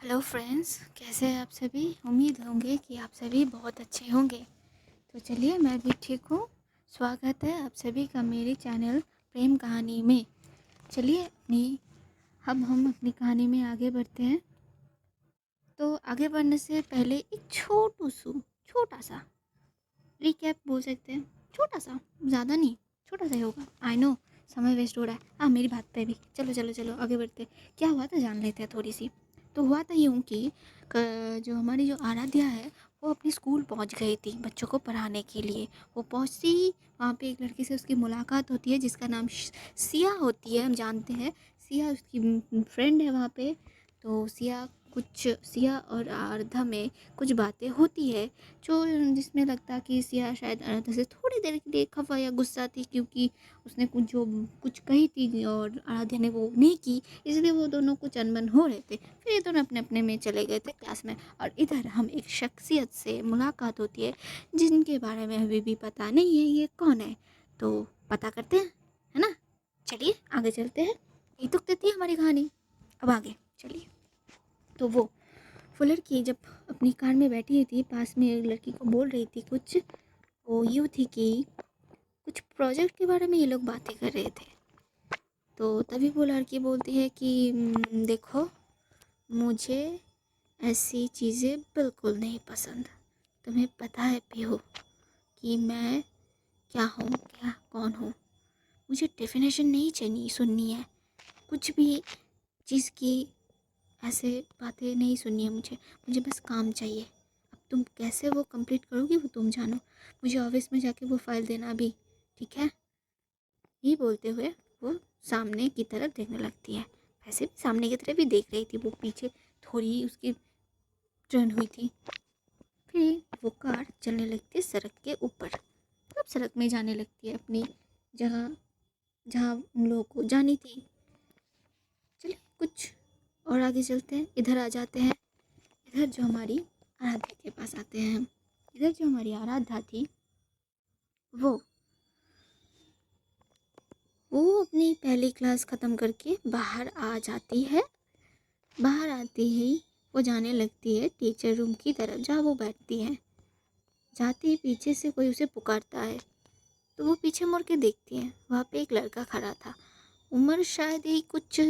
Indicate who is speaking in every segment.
Speaker 1: Hello friends, कैसे हैं आप सभी। उम्मीद होंगे कि आप सभी बहुत अच्छे होंगे। तो चलिए, मैं भी ठीक हूँ। स्वागत है आप सभी का मेरे चैनल प्रेम कहानी में। चलिए अब हम अपनी कहानी में आगे बढ़ते हैं। तो आगे बढ़ने से पहले एक छोटा सा रिकैप बोल सकते हैं। छोटा सा, ज़्यादा नहीं, छोटा सा ही होगा। आई नो समय वेस्ट हो रहा है। मेरी बात पे भी चलो चलो चलो आगे बढ़ते। क्या हुआ था जान लेते हैं थोड़ी सी। तो हुआ था यूँ कि जो हमारी जो आराध्या है वो अपनी स्कूल पहुंच गई थी बच्चों को पढ़ाने के लिए। वो पहुंचती ही वहाँ पे एक लड़की से उसकी मुलाकात होती है जिसका नाम सिया होती है। हम जानते हैं सिया उसकी फ्रेंड है वहाँ पे। तो सिया और आराध्या में कुछ बातें होती है जो जिसमें लगता कि सिया शायद आराध्या से थोड़ी देर के लिए खफा या गुस्सा थी, क्योंकि उसने कुछ कही थी और आराध्या ने वो नहीं की, इसलिए वो दोनों कुछ अनबन हो रहे थे। फिर ये दोनों अपने अपने में चले गए थे क्लास में। और इधर हम एक शख्सियत से मुलाकात होती है जिनके बारे में अभी भी पता नहीं है ये कौन है। तो पता करते हैं, है ना। चलिए आगे चलते हैं। यही तो कहती है हमारी कहानी। अब आगे चलिए। तो वो लड़की जब अपनी कार में बैठी हुई थी, पास में एक लड़की को बोल रही थी कुछ। वो यूँ थी कि कुछ प्रोजेक्ट के बारे में ये लोग बातें कर रहे थे। तो तभी वो लड़की बोलती है कि देखो, मुझे ऐसी चीज़ें बिल्कुल नहीं पसंद। तुम्हें पता है भी हो कि मैं क्या हूँ, क्या कौन हूँ। मुझे डेफिनेशन नहीं चाहिए सुननी है कुछ भी चीज़ की। ऐसे बातें नहीं सुननी है मुझे। मुझे बस काम चाहिए। अब तुम कैसे वो कंप्लीट करोगी वो तुम जानो। मुझे ऑफिस में जाके वो फाइल देना भी, ठीक है। ये बोलते हुए वो सामने की तरफ देखने लगती है। वैसे भी सामने की तरफ ही देख रही थी, वो पीछे थोड़ी उसकी टर्न हुई थी। फिर वो कार चलने लगती है सड़क के ऊपर। अब सड़क में जाने लगती है अपनी जगह जहाँ उन लोगों को जानी थी। चलिए कुछ और आगे चलते हैं। इधर आ जाते हैं। इधर जो हमारी आराध्या के पास आते हैं हम। इधर जो हमारी आराध्या थी वो वो अपनी पहली क्लास ख़त्म करके बाहर आ जाती है। बाहर आते ही वो जाने लगती है टीचर रूम की तरफ जहाँ वो बैठती है। जाते ही पीछे से कोई उसे पुकारता है। तो वो पीछे मुड़ के देखती है, वहाँ पे एक लड़का खड़ा था। उम्र शायद ही कुछ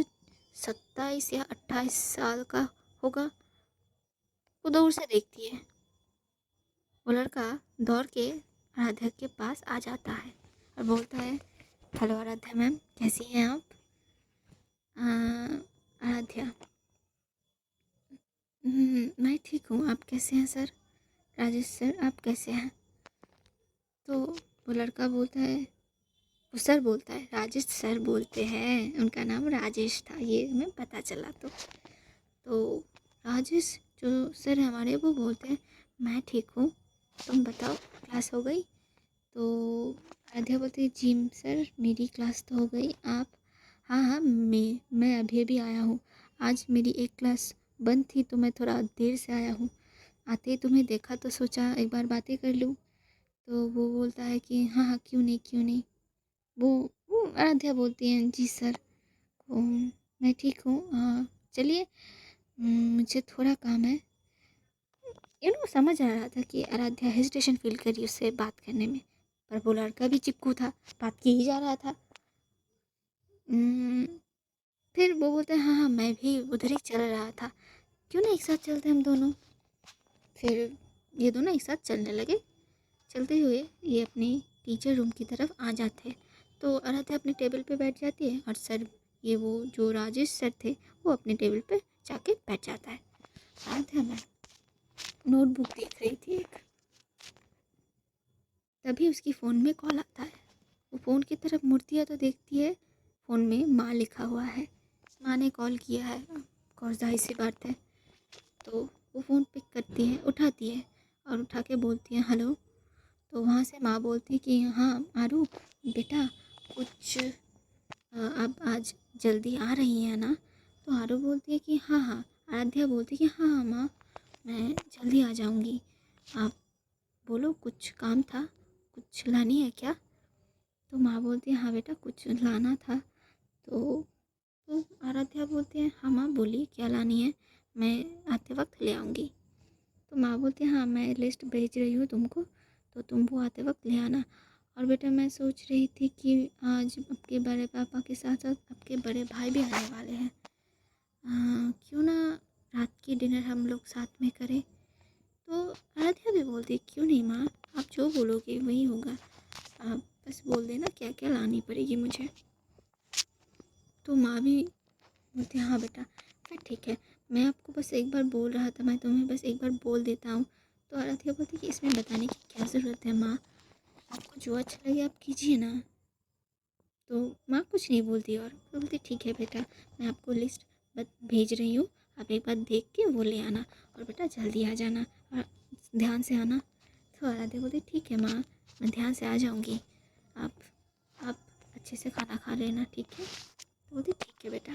Speaker 1: 27 या 28 साल का होगा। वो दूर से देखती है। वो लड़का दौड़ के आराध्या के पास आ जाता है और बोलता है, हेलो आराध्या मैम, कैसी हैं आप। आराध्या, मैं ठीक हूँ, आप कैसे हैं सर। राजेश सर, आप कैसे हैं। तो वो लड़का बोलता है, वो सर बोलता है, राजेश सर बोलते हैं, उनका नाम राजेश था, ये हमें पता चला। तो राजेश जो सर हमारे वो बोलते हैं, मैं ठीक हूँ, तुम बताओ क्लास हो गई। तो आराध्या बोलती है, जी सर मेरी क्लास तो हो गई। आप। हाँ हाँ, मैं अभी अभी आया हूँ। आज मेरी एक क्लास बंद थी तो मैं थोड़ा देर से आया हूँ। आते ही तुम्हें देखा तो सोचा एक बार बातें कर लूँ। तो वो बोलता है कि हाँ हाँ, क्यों नहीं क्यों नहीं। वो आराध्या बोलती है, जी सर। मैं ठीक हूँ, हाँ चलिए। मुझे थोड़ा काम है। समझ आ रहा था कि आराध्या हेजिटेशन फील करी उससे बात करने में, पर वो लड़का भी चिपकू था, बात की ही जा रहा था। उम्म, फिर वो बोलते हैं, हाँ हाँ मैं भी उधर ही चल रहा था, क्यों ना एक साथ चलते हम दोनों। फिर ये दोनों एक साथ चलने लगे। चलते हुए ये अपनी टीचर रूम की तरफ आ जाते हैं। तो आराध्या अपने टेबल पे बैठ जाती है और सर, ये वो जो राजेश सर थे, वो अपने टेबल पे जाके बैठ जाता है। आराध्या मैं नोटबुक देख रही थी एक, तभी उसकी फ़ोन में कॉल आता है। वो फ़ोन की तरफ मुड़ती है तो देखती है फ़ोन में माँ लिखा हुआ है। माँ ने कॉल किया है, और जाहिर सी बात है। तो वो फ़ोन पिक करती है, उठाती है और उठा के बोलती है, हेलो। तो वहाँ से माँ बोलती है कि हाँ आरू बेटा, कुछ आप आज जल्दी आ रही हैं ना। तो आरू बोलती है कि हाँ हाँ। आराध्या बोलती है कि हाँ हाँ माँ, मैं जल्दी आ जाऊँगी। आप बोलो, कुछ काम था, कुछ लानी है क्या। तो माँ बोलती है, हाँ बेटा कुछ लाना था। तो आराध्या बोलती है, हाँ माँ बोलिए क्या लानी है। मैं आते वक्त ले आऊँगी। तो माँ बोलती हाँ मैं लिस्ट भेज रही हूँ तुमको, तो तुम वो आते वक्त ले आना। और बेटा मैं सोच रही थी कि आज आपके बड़े पापा के साथ साथ आपके बड़े भाई भी आने वाले हैं। क्यों ना रात की डिनर हम लोग साथ में करें। तो आराध्या भी बोलती क्यों नहीं माँ, आप जो बोलोगे वही होगा, आप बस बोल देना क्या क्या लानी पड़ेगी मुझे। तो माँ भी बोलती हाँ बेटा फिर ठीक है, मैं आपको बस एक बार बोल रहा था, मैं तुम्हें बस एक बार बोल देता हूँ। तो आराध्या बोलती कि इसमें बताने की क्या ज़रूरत है माँ, आपको जो अच्छा लगे आप कीजिए ना। तो माँ कुछ नहीं बोलती और वो बोलती ठीक है बेटा, मैं आपको लिस्ट भेज रही हूँ, आप एक बार देख के वो ले आना, और बेटा जल्दी आ जाना और ध्यान से आना। तो आराध्या बोलती ठीक है माँ, मैं ध्यान से आ जाऊँगी, आप आप अच्छे से खाना खा लेना, ठीक है। तो बोलती ठीक है बेटा।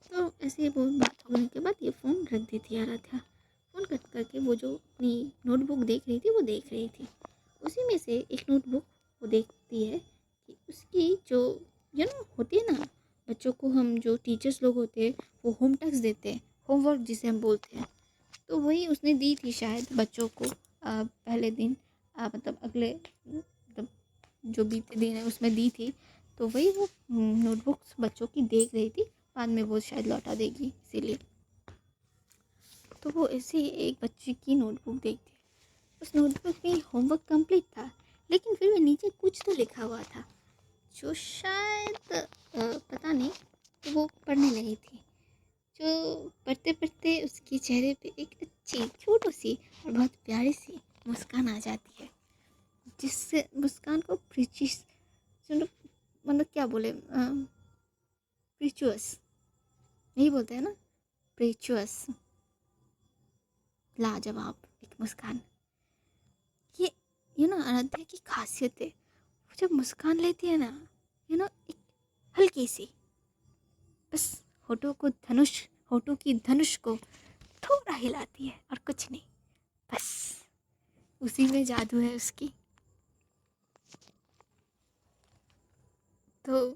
Speaker 1: तो ऐसे ही बहुत बात होने के बाद ये फ़ोन रख दी थी आराध्या। फ़ोन कट करके वो जो अपनी नोटबुक देख रही थी वो देख रही थी। उसी में से एक नोटबुक वो देखती है कि उसकी जो होती है ना, बच्चों को हम जो टीचर्स लोग होते हैं वो होम टास्क देते हैं, होमवर्क जिसे हम बोलते हैं। तो वही उसने दी थी शायद बच्चों को पहले दिन, मतलब अगले मतलब जो बीते दिन है उसमें दी थी। तो वही वो नोटबुक्स बच्चों की देख रही थी, बाद में वो शायद लौटा देगी इसीलिए। तो वो ऐसे ही एक बच्चे की नोटबुक देखती है। उस नोटबुक में होमवर्क कंप्लीट था, लेकिन फिर भी नीचे कुछ तो लिखा हुआ था जो शायद पता नहीं। तो वो पढ़ने लगी थी, जो पढ़ते पढ़ते उसके चेहरे पे एक अच्छी छोटी सी और बहुत प्यारी सी मुस्कान आ जाती है, जिससे मुस्कान को प्रीचियस, मतलब क्या बोले, प्रीचुअस यही बोलते हैं ना, प्रीचुअस, लाजवाब एक मुस्कान। ये आराध्या की खासियत है, वो जब मुस्कान लेती है ना, एक हल्की सी, बस होठों की धनुष को थोड़ा हिलाती है और कुछ नहीं, बस उसी में जादू है उसकी। तो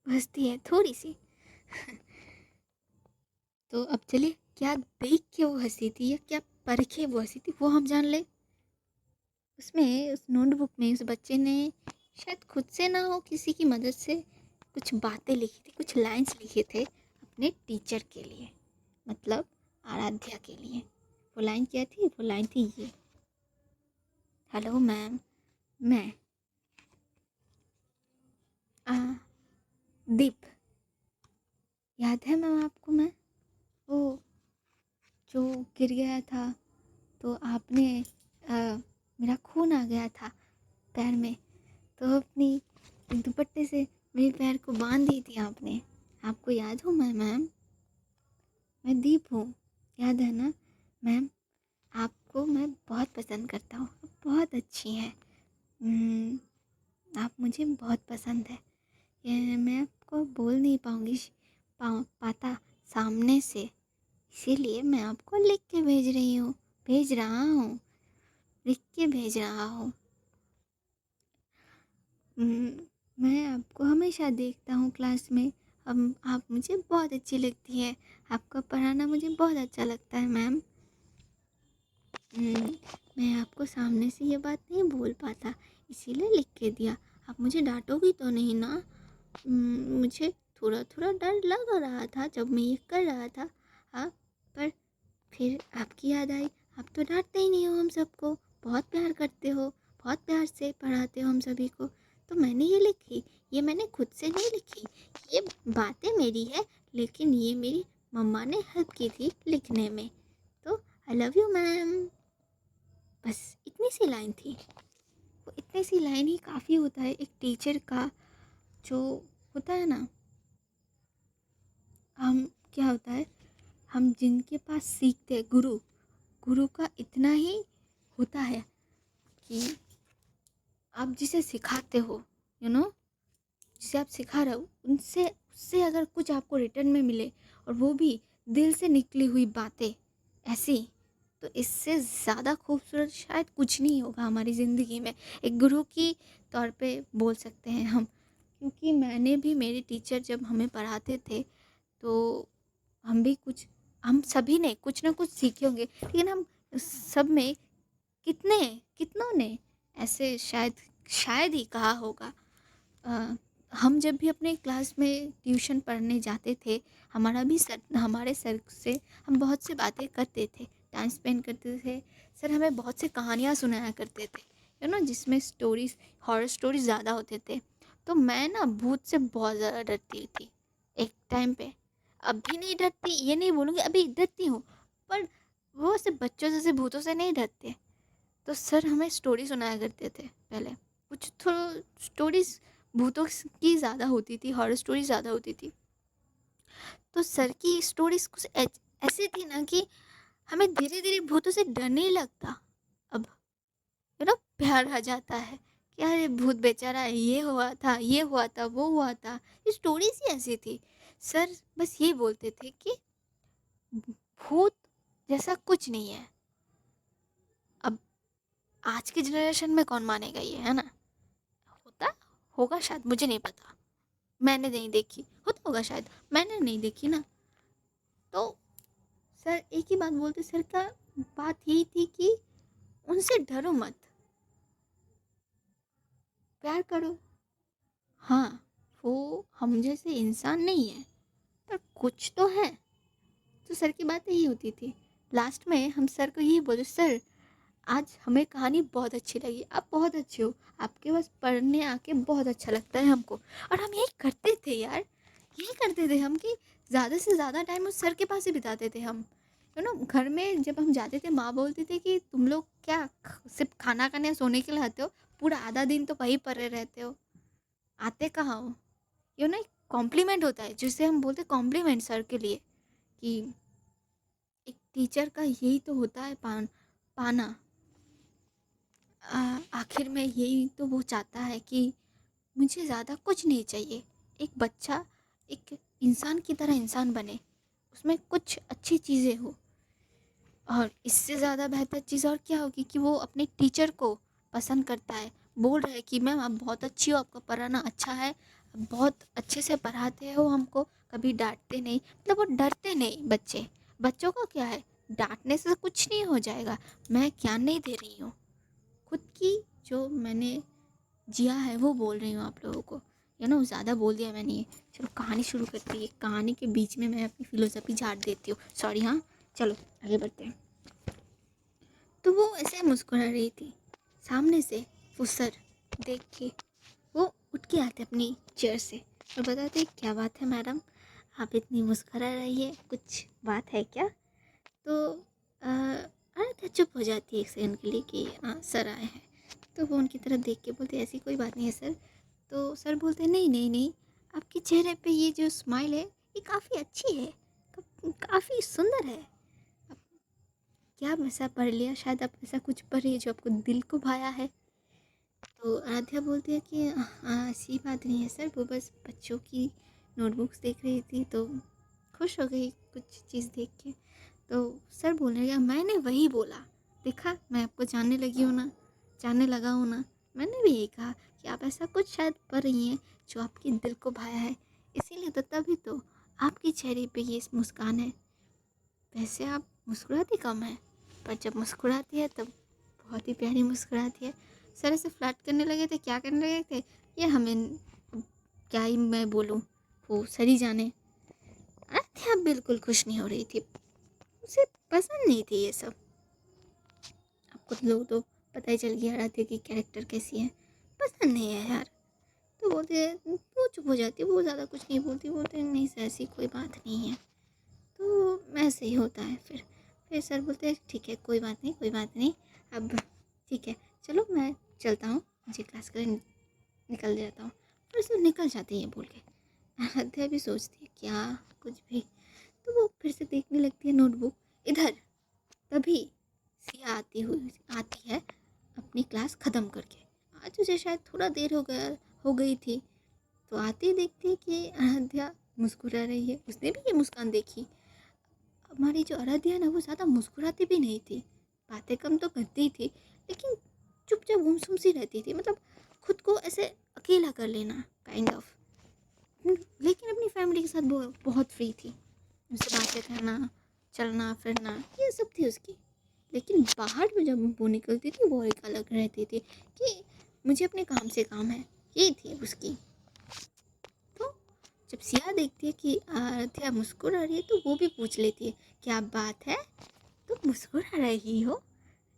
Speaker 1: हंसती है थोड़ी सी। तो अब चलिए, क्या देख के वो हंसी थी या क्या परखे वो हंसी थी वो हम जान ले। उसमें उस नोटबुक में उस बच्चे ने शायद खुद से ना हो किसी की मदद से कुछ बातें लिखी थी, कुछ लाइंस लिखे थे अपने टीचर के लिए, मतलब आराध्या के लिए। वो लाइन क्या थी? वो लाइन थी ये, हेलो मैम, मैं आ, दीप, याद है मैम आपको मैं, वो जो गिर गया था तो आपने मेरा खून आ गया था पैर में, तो अपनी दुपट्टे से मेरे पैर को बांध दी थी आपने, आपको याद हो मैम? मैं दीप हूँ, याद है ना मैम? आपको मैं बहुत पसंद करता हूँ, आप बहुत अच्छी हैं। आप मुझे बहुत पसंद है, ये मैं आपको बोल नहीं पाता सामने से, इसीलिए मैं आपको लिख के भेज रहा हूँ, लिख के भेज रहा हूँ। मैं आपको हमेशा देखता हूँ क्लास में, अब आप मुझे बहुत अच्छी लगती है, आपका पढ़ाना मुझे बहुत अच्छा लगता है मैम। मैं आपको सामने से ये बात नहीं बोल पाता, इसीलिए लिख के दिया। आप मुझे डांटोगी तो नहीं ना? मुझे थोड़ा थोड़ा डर लग रहा था जब मैं ये कर रहा था, हाँ, पर फिर आपकी याद आई। आप तो डांटते ही नहीं हो हम सबको, बहुत प्यार करते हो, बहुत प्यार से पढ़ाते हो हम सभी को। तो मैंने ये लिखी, ये मैंने खुद से नहीं लिखी, ये बातें मेरी है, लेकिन ये मेरी मम्मा ने हेल्प की थी लिखने में। तो आई लव यू मैम। बस इतनी सी लाइन थी, वो इतनी सी लाइन ही काफ़ी होता है एक टीचर का, जो होता है ना, हम क्या होता है, हम जिनके पास सीखते हैं, गुरु का इतना ही होता है कि आप जिसे सिखाते हो, जिसे आप सिखा रहे हो, उनसे उससे अगर कुछ आपको रिटर्न में मिले और वो भी दिल से निकली हुई बातें ऐसी, तो इससे ज़्यादा खूबसूरत शायद कुछ नहीं होगा हमारी ज़िंदगी में, एक गुरु की तौर पे बोल सकते हैं हम। क्योंकि मैंने भी, मेरे टीचर जब हमें पढ़ाते थे तो हम भी कुछ हम सभी ने कुछ ना कुछ सीखे होंगे, लेकिन हम सब में कितने कितनों ने ऐसे शायद शायद ही कहा होगा। अ, हम जब भी अपने क्लास में ट्यूशन पढ़ने जाते थे, हमारे सर से हम बहुत सी बातें करते थे, टाइम स्पेंड करते थे। सर हमें बहुत सी कहानियाँ सुनाया करते थे, जिसमें स्टोरीज, हॉरर स्टोरीज ज़्यादा होते थे। तो मैं ना भूत से बहुत ज़्यादा डरती थी एक टाइम पे। अब भी नहीं डरती, ये नहीं बोलूँगी, अभी डरती हूँ, पर वो सिर्फ बच्चों जैसे भूतों से नहीं डरते। तो सर हमें स्टोरी सुनाया करते थे पहले। कुछ तो स्टोरीज भूतों की ज़्यादा होती थी, हॉरर स्टोरी ज़्यादा होती थी। तो सर की स्टोरीज कुछ ऐसी थी ना कि हमें धीरे धीरे भूतों से डर नहीं लगता। अब प्यार आ जाता है कि अरे भूत बेचारा, ये हुआ था, ये हुआ था, वो हुआ था। ये स्टोरीज ही ऐसी थी। सर बस ये बोलते थे कि भूत जैसा कुछ नहीं है। अब आज की जनरेशन में कौन मानेगा ये, है ना? होता होगा शायद, मुझे नहीं पता, मैंने नहीं देखी। होता होगा शायद, मैंने नहीं देखी ना। तो सर एक ही बात बोलते, सर का बात यही थी कि उनसे डरो मत, प्यार करो। हाँ, वो हम जैसे इंसान नहीं है, पर कुछ तो है। तो सर की बात यही होती थी। लास्ट में हम सर को यही बोले, सर आज हमें कहानी बहुत अच्छी लगी, आप बहुत अच्छे हो, आपके पास पढ़ने आके बहुत अच्छा लगता है हमको। और हम यही करते थे यार, यही करते थे हम कि ज़्यादा से ज़्यादा टाइम उस सर के पास ही बिताते थे हम। घर में जब हम जाते थे, माँ बोलती थी कि तुम लोग क्या सिर्फ खाना खाने सोने के लिए आते हो, पूरा आधा दिन तो वहीं पड़े रहते हो, आते कहाँ हो। एक कॉम्प्लीमेंट होता है जिसे हम बोलते कॉम्प्लीमेंट सर के लिए, कि एक टीचर का यही तो होता है पाना। आखिर में यही तो वो चाहता है कि मुझे ज़्यादा कुछ नहीं चाहिए। एक बच्चा एक इंसान की तरह इंसान बने, उसमें कुछ अच्छी चीज़ें हो। और इससे ज़्यादा बेहतर चीज़ और क्या होगी कि वो अपने टीचर को पसंद करता है, बोल रहे हैं कि मैम आप बहुत अच्छी हो, आपका पढ़ाना अच्छा है, आप बहुत अच्छे से पढ़ाते हो हमको, कभी डांटते नहीं। मतलब वो डरते नहीं बच्चे। बच्चों का क्या है, डांटने से कुछ नहीं हो जाएगा। मैं ज्ञान नहीं दे रही हूँ, खुद की जो मैंने जिया है वो बोल रही हूँ आप लोगों को। ज़्यादा बोल दिया मैंने ये। चलो कहानी शुरू करते हैं। कहानी के बीच में मैं अपनी फिलोसफी झाड़ देती हूँ, सॉरी। हाँ, चलो आगे बढ़ते हैं। तो वो ऐसे मुस्कुरा रही थी, सामने से वो सर देख के वो उठ के आते अपनी चेयर से और बताते, क्या बात है मैडम, आप इतनी मुस्कुरा रही है, कुछ बात है क्या? तो अरे चुप हो जाती है एक सेकंड के लिए कि हाँ सर आए हैं। तो वो उनकी तरफ देख के बोलते, ऐसी कोई बात नहीं है सर। तो सर बोलते, नहीं नहीं नहीं, आपके चेहरे पे ये जो स्माइल है ये काफ़ी अच्छी है, काफ़ी सुंदर है। अब क्या आप ऐसा पढ़ लिया, शायद आप ऐसा कुछ पढ़े जो आपको दिल को भाया है? तो आराध्या बोलती है कि हाँ ऐसी बात नहीं है सर, वो बस बच्चों की नोटबुक्स देख रही थी तो खुश हो गई कुछ चीज़ देख के। तो सर बोलने लगा, मैंने वही बोला, देखा मैं आपको जानने लगी हूँ ना, जानने लगा हूँ ना। मैंने भी यही कहा कि आप ऐसा कुछ शायद पढ़ रही हैं जो आपके दिल को भाया है, इसीलिए तो तभी तो आपके चेहरे पे ये मुस्कान है। वैसे आप मुस्कुराती कम है, पर जब मुस्कुराती है तब बहुत ही प्यारी मुस्कुराती है। सर ऐसे फ्लर्ट करने लगे थे, क्या करने लगे थे ये हमें क्या ही मैं बोलूँ, वो सर ही जाने। अरे आप बिल्कुल खुश नहीं हो रही थी, उसे पसंद नहीं थी ये सब। आपको तो लोग तो पता ही चल गया राधे की कैरेक्टर कैसी है, पसंद नहीं है यार। तो बोलते, वो चुप हो जाती है, वो ज़्यादा कुछ नहीं बोलती, बोलते नहीं सर ऐसी कोई बात नहीं है। तो ऐसे ही होता है। फिर सर बोलते हैं, ठीक है कोई बात नहीं, कोई बात नहीं, अब ठीक है चलो मैं चलता हूँ, मुझे क्लास के लिए निकल जाता हूँ। फिर से निकल जाते हैं बोल के। आराध्या भी सोचती है क्या कुछ भी। तो वो फिर से देखने लगती है नोटबुक इधर। तभी सिया आती है अपनी क्लास ख़त्म करके। आज उसे शायद थोड़ा देर हो गई थी। तो आते ही देखती है कि आराध्या मुस्कुरा रही है। उसने भी ये मुस्कान देखी। हमारी जो आराध्या है ना, वो ज़्यादा मुस्कुराती भी नहीं थी, बातें कम तो करती ही थी, लेकिन चुपचाप गुमसुम सी रहती थी। मतलब खुद को ऐसे अकेला कर लेना काइंड ऑफ। लेकिन अपनी फैमिली के साथ वो बहुत फ्री थी, उनसे बातें करना, चलना फिरना ये सब थी उसकी। लेकिन बाहर में जब वो निकलती थी वो एक अलग रहती थी कि मुझे अपने काम से काम है, ये थी उसकी। तो जब सिया देखती है कि आराध्या मुस्कुरा रही है तो वो भी पूछ लेती है क्या बात है, तुम मुस्कुरा रही हो,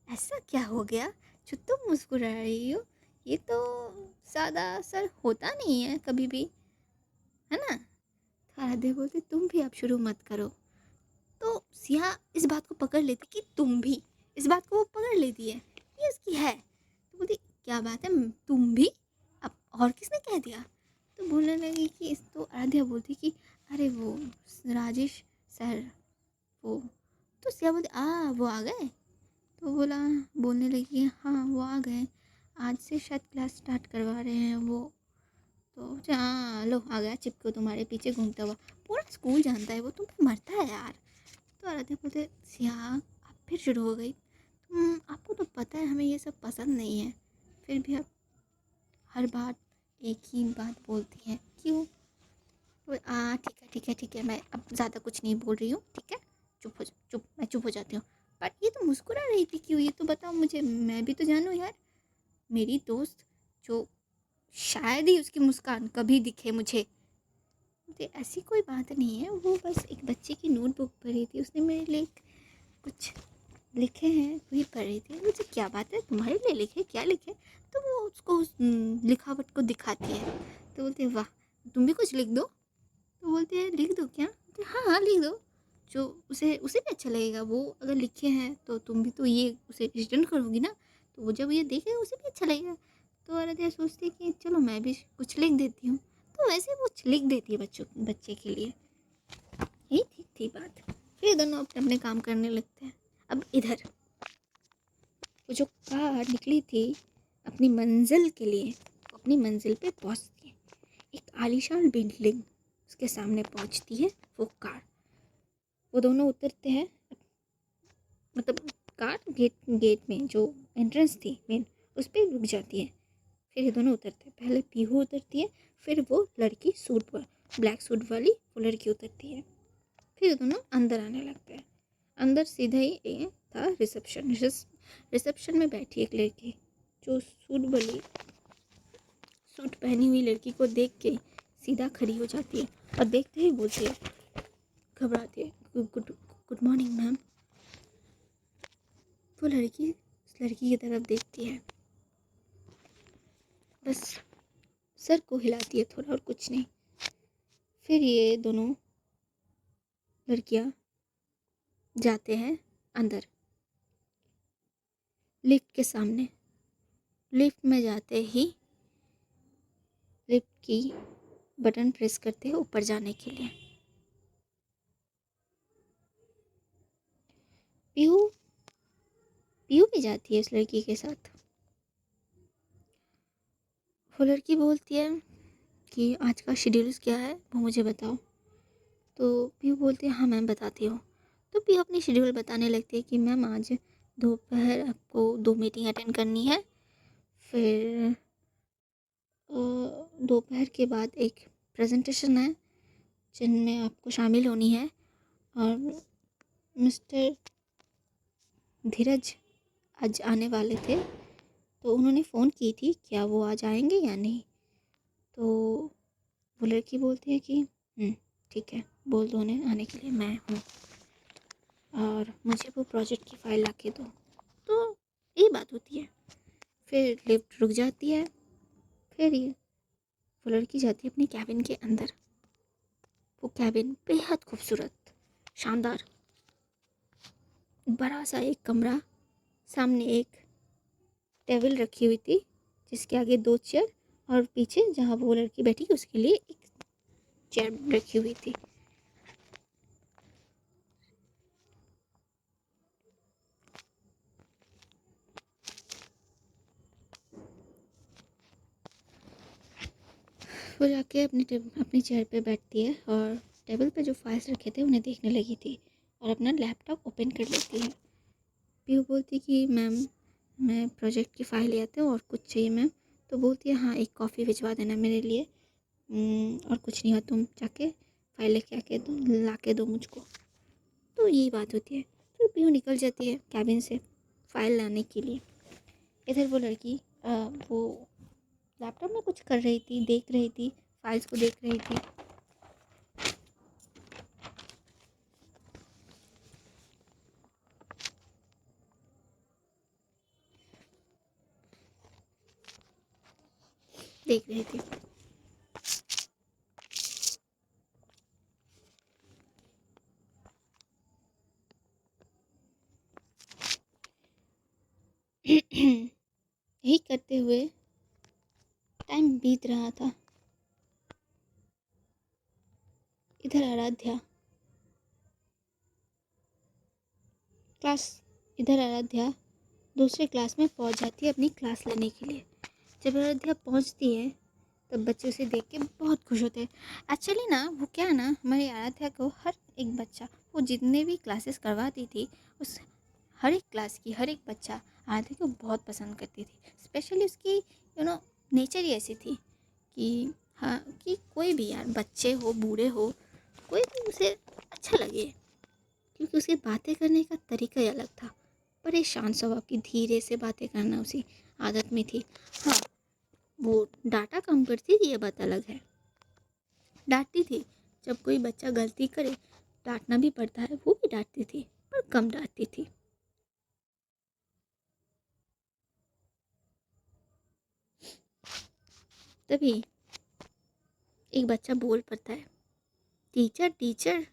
Speaker 1: ऐसा क्या हो गया जो तुम मुस्कुरा रही हो, ये तो सादा असर होता नहीं है कभी भी, है ना। तो आराध्या बोलती तुम भी अब शुरू मत करो। तो सिया इस बात को पकड़ लेती कि तुम भी, इस बात को वो पकड़ लेती है ये इसकी है। तो बोलती क्या बात है तुम भी, अब और किसने कह दिया। तो बोलने लगी कि इस, तो आराध्या बोलती कि अरे वो राजेश सर वो। तो सिया बोलती वो आ गए। तो बोलने लगी हाँ वो आ गए, आज से शायद क्लास स्टार्ट करवा रहे हैं वो। तो हाँ लो आ गया चिपको तुम्हारे पीछे घूमता हुआ, पूरा स्कूल जानता है वो, तुम पे मरता है यार। तो आराध्या बोलते सिया अब फिर शुरू हो गई, आपको तो पता है हमें ये सब पसंद नहीं है, फिर भी आप हर बात एक ही बात बोलती हैं क्यों। ठीक है ठीक है ठीक है, मैं अब ज़्यादा कुछ नहीं बोल रही हूँ, ठीक है चुप हो जा, चुप, मैं चुप हो जाती हूँ। पर ये तो मुस्कुरा रही थी क्यों, ये तो बताओ मुझे, मैं भी तो जानूँ यार। मेरी दोस्त जो शायद ही उसकी मुस्कान कभी दिखे मुझे। तो ऐसी कोई बात नहीं है, वो बस एक बच्चे की नोटबुक पढ़ी थी, उसने मेरे लिए कुछ लिखे हैं वही पढ़ रही थी। मुझे क्या बात है तुम्हारे लिए लिखे, क्या लिखे। तो वो उसको उस लिखावट को दिखाती है। तो बोलते हैं वाह तुम भी कुछ लिख दो। तो बोलते हैं लिख दो क्या, तो हाँ हाँ लिख दो, जो उसे उसे भी अच्छा लगेगा, वो अगर लिखे हैं तो तुम भी तो ये उसे रिटर्न करोगी ना, तो वो जब ये देखेगा उसे भी अच्छा लगेगा। तो आराध्या सोचती है कि चलो मैं भी कुछ लिख देती हूँ। तो वैसे वो लिख देती है बच्चे के लिए। यही ठीक थी बात। फिर दोनों अपने अपने काम करने लगते हैं। अब इधर वो जो कार निकली थी अपनी मंजिल के लिए, अपनी मंजिल पे पहुंचती है। एक आलीशान बिल्डिंग उसके सामने पहुंचती है वो कार। वो दोनों उतरते हैं, मतलब कार गेट गेट में जो एंट्रेंस थी मेन उस पर रुक जाती है। फिर ये दोनों उतरते हैं, पहले पीहू उतरती है, फिर वो लड़की सूट पर ब्लैक सूट वाली वो लड़की उतरती है। फिर ये दोनों अंदर आने लगते हैं। अंदर सीधा ही ये था रिसेप्शन। रिसेप्शन में बैठी एक लड़की जो सूट पहनी हुई लड़की को देख के सीधा खड़ी हो जाती है और देखते ही बोलती है, घबराती है, गुड मॉर्निंग मैम। वो लड़की उस लड़की की तरफ देखती है, बस सर को हिलाती है थोड़ा और कुछ नहीं। फिर ये दोनों लड़कियां जाते हैं अंदर लिफ्ट के सामने। लिफ्ट में जाते ही लिफ्ट की बटन प्रेस करते हैं ऊपर जाने के लिए। पीहू पीहू भी जाती है उस लड़की के साथ। वो लड़की बोलती है कि आज का शेड्यूल क्या है वो मुझे बताओ। तो पीहू बोलती है हाँ मैम बताती हूँ। तो पीहू अपनी शेड्यूल बताने लगती है कि मैम आज दोपहर आपको 2 मीटिंग अटेंड करनी है, फिर दोपहर के बाद एक प्रेजेंटेशन है जिनमें आपको शामिल होनी है, और मिस्टर धीरज आज आने वाले थे तो उन्होंने फ़ोन की थी, क्या वो आज आएंगे या नहीं। तो वो लड़की बोलती है कि ठीक है बोल दो उन्हें आने के लिए, मैं हूँ, और मुझे वो प्रोजेक्ट की फ़ाइल ला के दो। तो ये बात होती है। फिर लिफ्ट रुक जाती है। फिर ये वो लड़की जाती है अपनी कैबिन के अंदर। वो कैबिन बेहद खूबसूरत, शानदार, बड़ा सा एक कमरा, सामने एक टेबल रखी हुई थी जिसके आगे 2 चेयर, और पीछे जहाँ वो लड़की बैठी उसके लिए एक चेयर रखी हुई थी। वो जाके अपनी चेयर पे बैठती है और टेबल पे जो फाइल्स रखे थे उन्हें देखने लगी थी और अपना लैपटॉप ओपन कर लेती है। पीयू बोलती कि मैम मैं प्रोजेक्ट की फ़ाइल ले आती हूँ और कुछ चाहिए मैम। तो बोलती है हाँ एक कॉफ़ी भिजवा देना मेरे लिए, और कुछ नहीं हो तुम जाके फ़ाइल लेके आके दो, ला के दो मुझको। तो यही बात होती है। तो पीहू निकल जाती है कैबिन से फाइल लाने के लिए। इधर वो लड़की वो लैपटॉप में कुछ कर रही थी, देख रही थी, फाइल्स को देख रही थी। देख रही थी। यही करते हुए टाइम बीत रहा था। इधर आराध्या क्लास इधर आराध्या दूसरे क्लास में पहुंच जाती है अपनी क्लास लेने के लिए। जब आराध्या पहुंचती है तब बच्चे उसे देख के बहुत खुश होते हैं। एक्चुअली ना वो क्या है ना, हमारी आराध्या को हर एक बच्चा, वो जितने भी क्लासेस करवाती थी उस हर एक क्लास की हर एक बच्चा आराध्या को बहुत पसंद करती थी। स्पेशली उसकी नेचर ही ऐसी थी कि हाँ, कि कोई भी यार, बच्चे हो बूढ़े हो, कोई भी उसे अच्छा लगे, क्योंकि उसकी बातें करने का तरीका ही अलग था। बड़े शांत स्वभाव की, धीरे से बातें करना उसी आदत में थी। हाँ, वो डांटा कम करती थी, ये बात अलग है। डांटती थी, जब कोई बच्चा गलती करे डांटना भी पड़ता है, वो भी डांटती थी, पर कम डांटती थी। तभी एक बच्चा बोल पड़ता है, टीचर टीचर,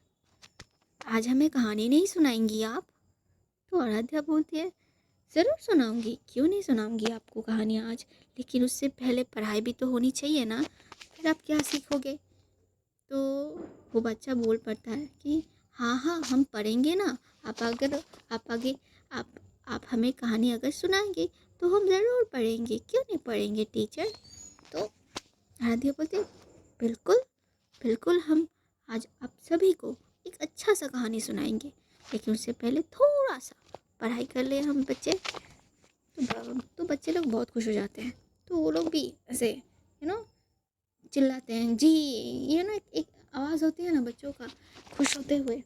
Speaker 1: आज हमें कहानी नहीं सुनाएंगी आप? तो आराध्या बोलती है, ज़रूर सुनाऊंगी, क्यों नहीं सुनाऊंगी आपको कहानियाँ आज, लेकिन उससे पहले पढ़ाई भी तो होनी चाहिए ना, फिर आप क्या सीखोगे? तो वो बच्चा बोल पड़ता है कि हाँ हाँ, हम पढ़ेंगे ना, आप अगर आप आगे आप हमें कहानी अगर सुनाएंगे तो हम ज़रूर पढ़ेंगे, क्यों नहीं पढ़ेंगे टीचर? तो आराध्या बोलते, बिल्कुल बिल्कुल, हम आज आप सभी को एक अच्छा सा कहानी सुनाएंगे, लेकिन उससे पहले थोड़ा सा पढ़ाई कर ले हम बच्चे। तो बच्चे लोग बहुत खुश हो जाते हैं। तो वो लोग भी ऐसे चिल्लाते हैं जी, एक आवाज़ होती है ना बच्चों का खुश होते हुए,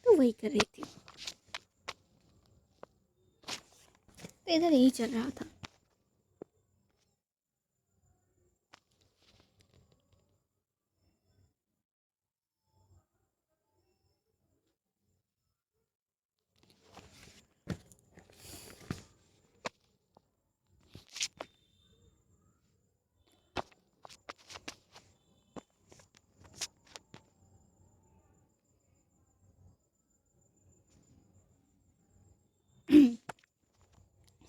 Speaker 1: तो वही कर रही थी। तो इधर यही चल रहा था।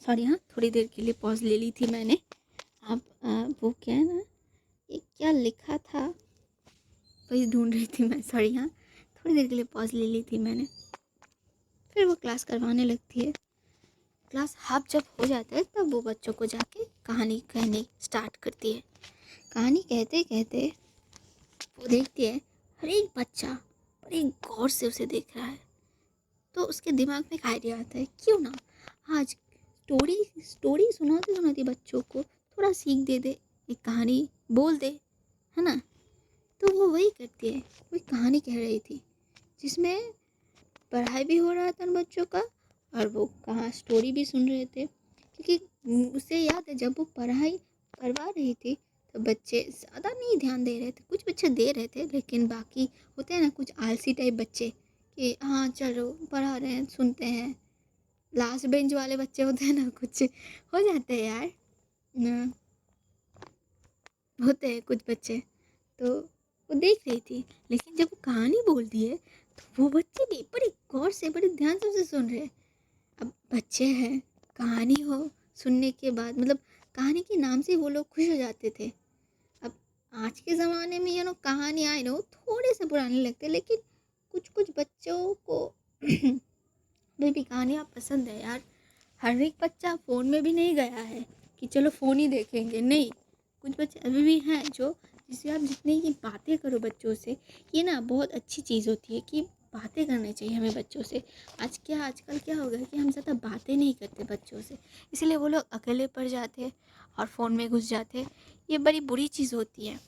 Speaker 1: सॉरी, हाँ, थोड़ी देर के लिए पॉज ले ली थी मैंने। अब वो क्या है ना, ये क्या लिखा था वही ढूंढ रही थी मैं। सॉरी, हाँ, थोड़ी देर के लिए पॉज ले ली थी मैंने। फिर वो क्लास करवाने लगती है। क्लास हाफ जब हो जाता है तब वो बच्चों को जाके कहानी कहनी स्टार्ट करती है। कहानी कहते कहते वो देखती है हर एक बच्चा बड़े गौर से उसे देख रहा है। तो उसके दिमाग में एक आइडिया आता है, क्यों ना आज स्टोरी स्टोरी सुनाते सुनाते बच्चों को थोड़ा सीख दे दे, एक कहानी बोल दे, है ना? तो वो वही करती है। वो एक कहानी कह रही थी जिसमें पढ़ाई भी हो रहा था उन बच्चों का, और वो कहाँ स्टोरी भी सुन रहे थे। क्योंकि उसे याद है जब वो पढ़ाई करवा रही थी तो बच्चे ज़्यादा नहीं ध्यान दे रहे थे। कुछ बच्चे दे रहे थे, लेकिन बाकी होते हैं ना कुछ आलसी टाइप बच्चे कि हाँ चलो पढ़ा रहे हैं सुनते हैं। लास्ट बेंच वाले बच्चे होते हैं ना, कुछ हो जाते हैं यार, न, होते हैं कुछ बच्चे। तो वो देख रही थी, लेकिन जब वो कहानी बोल दी है तो वो बच्चे भी बड़े गौर से बड़े ध्यान से उसे सुन रहे हैं। अब बच्चे हैं, कहानी हो सुनने के बाद, मतलब कहानी के नाम से वो लोग खुश हो जाते थे। अब आज के ज़माने में कहानी आए ना थोड़े से पुराने लगते, लेकिन कुछ कुछ बच्चों को अभी भी कहानियाँ पसंद है यार। हर एक बच्चा फ़ोन में भी नहीं गया है कि चलो फ़ोन ही देखेंगे, नहीं। कुछ बच्चे अभी भी हैं जो, जिससे आप जितनी की बातें करो बच्चों से, ये ना बहुत अच्छी चीज़ होती है कि बातें करनी चाहिए हमें बच्चों से। आजकल क्या हो गया कि हम ज़्यादा बातें नहीं करते बच्चों से, इसलिए वो लोग अकेले पड़ जाते हैं और फ़ोन में घुस जाते हैं। ये बड़ी बुरी चीज़ होती है।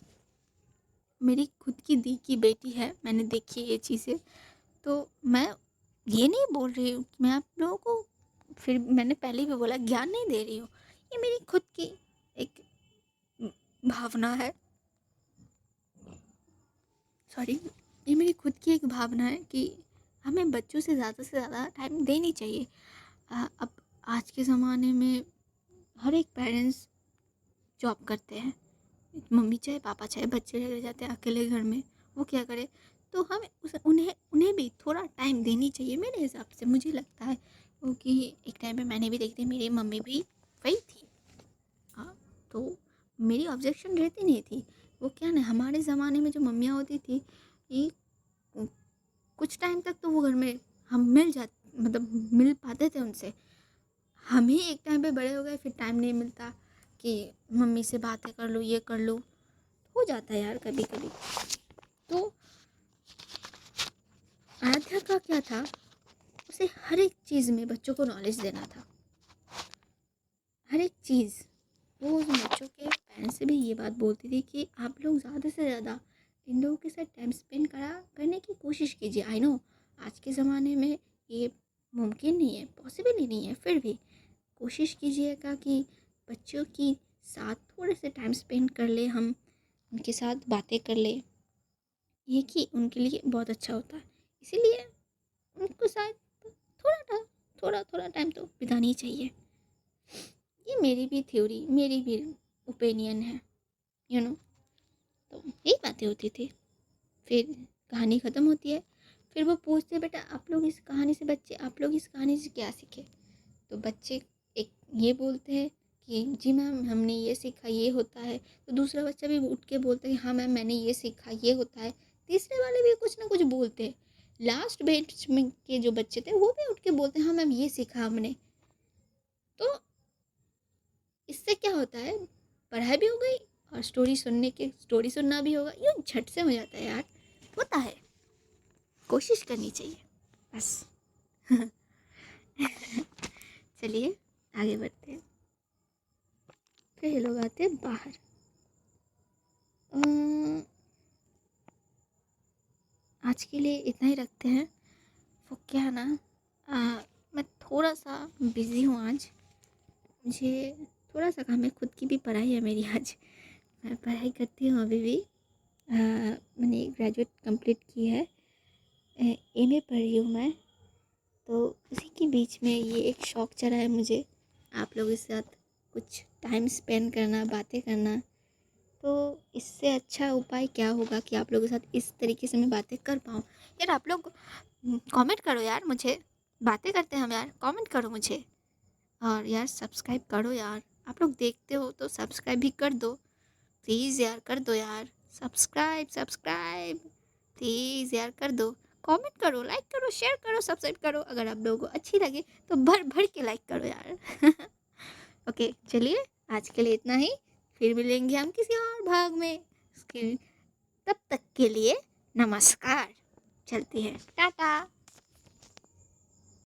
Speaker 1: मेरी खुद की दी की बेटी है, मैंने देखी ये चीज़ें। तो मैं ये नहीं बोल रही हूँ कि मैं आप लोगों को, फिर मैंने पहले भी बोला, ज्ञान नहीं दे रही हूँ। ये मेरी खुद की एक भावना है, सॉरी, ये मेरी खुद की एक भावना है कि हमें बच्चों से ज़्यादा टाइम देनी चाहिए। अब आज के ज़माने में हर एक पेरेंट्स जॉब करते हैं, मम्मी चाहे पापा चाहे, बच्चे रह जाते हैं अकेले घर में, वो क्या करे। तो हमें उन्हें उन्हें भी थोड़ा टाइम देनी चाहिए मेरे हिसाब से, मुझे लगता है। क्योंकि एक टाइम पे मैंने भी देखी थी, मेरी मम्मी भी वही थी। हाँ, तो मेरी ऑब्जेक्शन रहती नहीं थी। वो क्या ना, हमारे ज़माने में जो मम्मियाँ होती थी, ये कुछ टाइम तक तो वो घर में हम मतलब मिल पाते थे उनसे। हम ही एक टाइम पे बड़े हो गए, फिर टाइम नहीं मिलता कि मम्मी से बातें कर लो, ये कर लो। हो जाता है यार कभी कभी। तो आराध्या का क्या था, उसे हर एक चीज़ में बच्चों को नॉलेज देना था, हर एक चीज़। वो उन बच्चों के पेरेंट्स से भी ये बात बोलती थी कि आप लोग ज़्यादा से ज़्यादा इन लोगों के साथ टाइम स्पेंड करने की कोशिश कीजिए। आई नो आज के ज़माने में ये मुमकिन नहीं है, पॉसिबल ही नहीं है, फिर भी कोशिश कीजिएगा कि बच्चों की साथ थोड़े से टाइम स्पेंड कर ले, हम उनके साथ बातें कर ले। ये कि उनके लिए बहुत अच्छा होता है, इसीलिए उनको शायद थोड़ा टाइम तो बितानी ही चाहिए। ये मेरी भी थ्योरी, मेरी भी ओपिनियन है, यू नो। तो यही बातें होती थी। फिर कहानी ख़त्म होती है, फिर वो पूछते, बेटा आप लोग इस कहानी से, बच्चे आप लोग इस कहानी से क्या सीखे। तो बच्चे एक ये बोलते हैं कि जी मैम हमने ये सीखा, ये होता है। तो दूसरा बच्चा भी उठ के बोलता है हाँ मैम मैंने ये सीखा, ये होता है। तीसरे वाले भी कुछ ना कुछ बोलते हैं। लास्ट बेंच में के जो बच्चे थे वो भी उठ के बोलते हैं हाँ मैम ये सीखा हमने। तो इससे क्या होता है, पढ़ाई भी हो गई और स्टोरी सुनना भी होगा, यूँ झट से हो जाता है यार, होता है। कोशिश करनी चाहिए बस। चलिए आगे बढ़ते हैं। फिर ये लोग आते हैं बाहर। आज के लिए इतना ही रखते हैं। वो क्या है ना, मैं थोड़ा सा बिज़ी हूँ आज, मुझे थोड़ा सा काम है, खुद की भी पढ़ाई है मेरी आज। मैं पढ़ाई करती हूँ अभी भी। मैंने ग्रेजुएट कंप्लीट की है, एमए पढ़ रही हूँ मैं। तो उसी के बीच में ये एक शौक़ चढ़ा है मुझे, आप लोगों के साथ कुछ टाइम स्पेंड करना, बातें करना। तो इससे अच्छा उपाय क्या होगा कि आप लोगों के साथ इस तरीके से मैं बातें कर पाऊँ। यार आप लोग कमेंट करो यार, मुझे बातें करते हैं हम यार, कमेंट करो मुझे। और यार सब्सक्राइब करो यार, आप लोग देखते हो तो सब्सक्राइब भी कर दो प्लीज़ यार, कर दो यार सब्सक्राइब प्लीज़ यार, कर दो। कमेंट करो, लाइक करो, शेयर करो, सब्सक्राइब करो। अगर आप लोगों को अच्छी लगे तो भर भर के लाइक करो यार। ओके चलिए आज के लिए इतना ही, फिर मिलेंगे हम किसी और भाग में। उसके तब तक के लिए नमस्कार, चलती है, टाटा।